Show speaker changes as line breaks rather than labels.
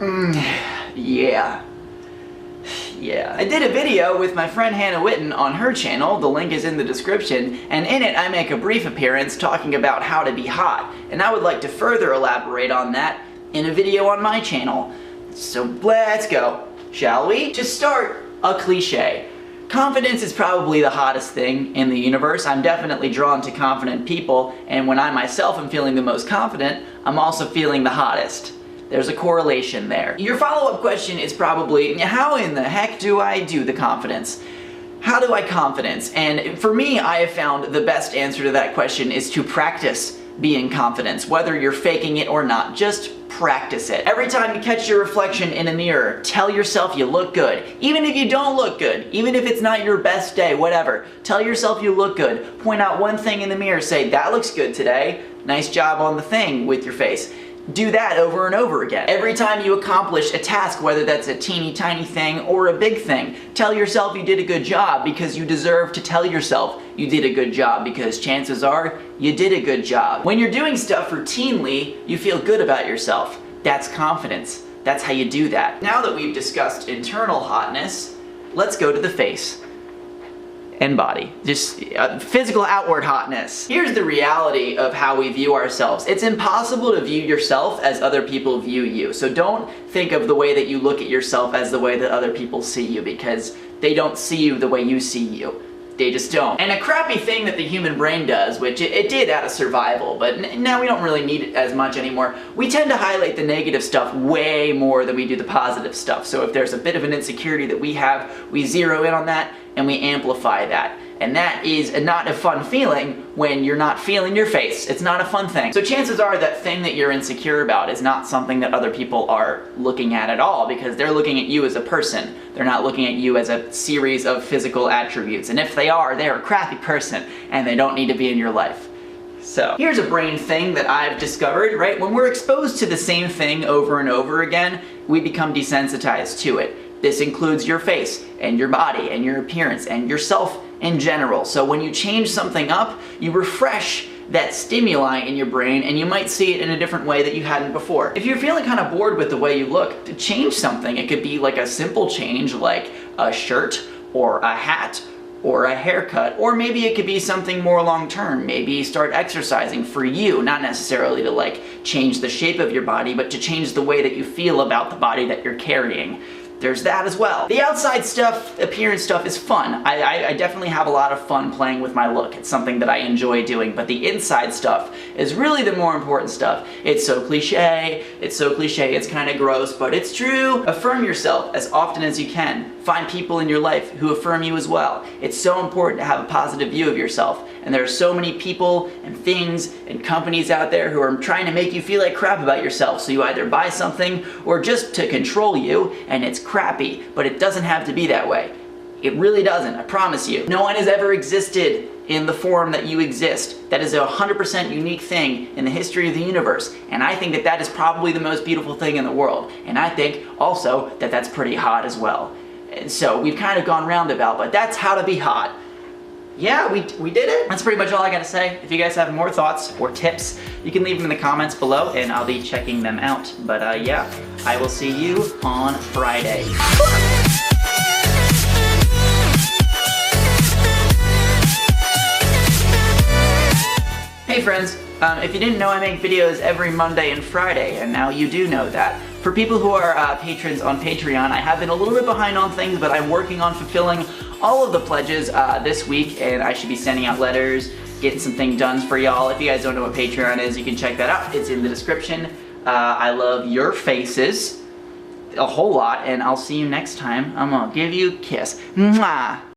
Yeah. I did a video with my friend Hannah Witten on her channel, the link is in the description, and in it I make a brief appearance talking about how to be hot, and I would like to further elaborate on that in a video on my channel. So let's go, shall we? To start, a cliche. Confidence is probably the hottest thing in the universe. I'm definitely drawn to confident people, and when I myself am feeling the most confident, I'm also feeling the hottest. There's a correlation there. Your follow-up question is probably, how in the heck do I do the confidence? How do I confidence? And for me, I have found the best answer to that question is to practice being confident. Whether you're faking it or not, just practice it. Every time you catch your reflection in a mirror, tell yourself you look good. Even if you don't look good, even if it's not your best day, whatever, tell yourself you look good. Point out one thing in the mirror, say, that looks good today. Nice job on the thing with your face. Do that over and over again. Every time you accomplish a task, whether that's a teeny tiny thing or a big thing, tell yourself you did a good job, because you deserve to tell yourself you did a good job, because chances are you did a good job. When you're doing stuff routinely, you feel good about yourself. That's confidence. That's how you do that. Now that we've discussed internal hotness, let's go to the face and body. Just physical outward hotness. Here's the reality of how we view ourselves. It's impossible to view yourself as other people view you. So don't think of the way that you look at yourself as the way that other people see you, because they don't see you the way you see you. They just don't. And a crappy thing that the human brain does, which it did out of survival, but now we don't really need it as much anymore, we tend to highlight the negative stuff way more than we do the positive stuff. So if there's a bit of an insecurity that we have, we zero in on that and we amplify that. And that is not a fun feeling when you're not feeling your face. It's not a fun thing. So chances are that thing that you're insecure about is not something that other people are looking at all, because they're looking at you as a person. They're not looking at you as a series of physical attributes. And if they are, they're a crappy person and they don't need to be in your life. So here's a brain thing that I've discovered, right? When we're exposed to the same thing over and over again, we become desensitized to it. This includes your face and your body and your appearance and yourself in general. So when you change something up, you refresh that stimuli in your brain and you might see it in a different way that you hadn't before. If you're feeling kind of bored with the way you look, to change something, it could be like a simple change like a shirt or a hat or a haircut, or maybe it could be something more long-term. Maybe start exercising for you, not necessarily to like change the shape of your body, but to change the way that you feel about the body that you're carrying. There's that as well. The outside stuff, appearance stuff, is fun. I definitely have a lot of fun playing with my look. It's something that I enjoy doing, but the inside stuff is really the more important stuff. It's so cliche, it's kind of gross, but it's true. Affirm yourself as often as you can. Find people in your life who affirm you as well. It's so important to have a positive view of yourself, and there are so many people and things and companies out there who are trying to make you feel like crap about yourself, so you either buy something or just to control you, and it's crappy, but it doesn't have to be that way. It really doesn't, I promise you. No one has ever existed in the form that you exist. That is a 100% unique thing in the history of the universe, and I think that that is probably the most beautiful thing in the world, and I think also that that's pretty hot as well. And so we've kind of gone roundabout, but that's how to be hot. Yeah, we did it. That's pretty much all I gotta say. If you guys have more thoughts or tips, you can leave them in the comments below and I'll be checking them out. But yeah, I will see you on Friday. Hey friends, if you didn't know, I make videos every Monday and Friday, and now you do know that. For people who are patrons on Patreon, I have been a little bit behind on things, but I'm working on fulfilling all of the pledges this week, and I should be sending out letters, getting some things done for y'all. If you guys don't know what Patreon is, you can check that out. It's in the description. I love your faces a whole lot, and I'll see you next time. I'm gonna give you a kiss. Mwah!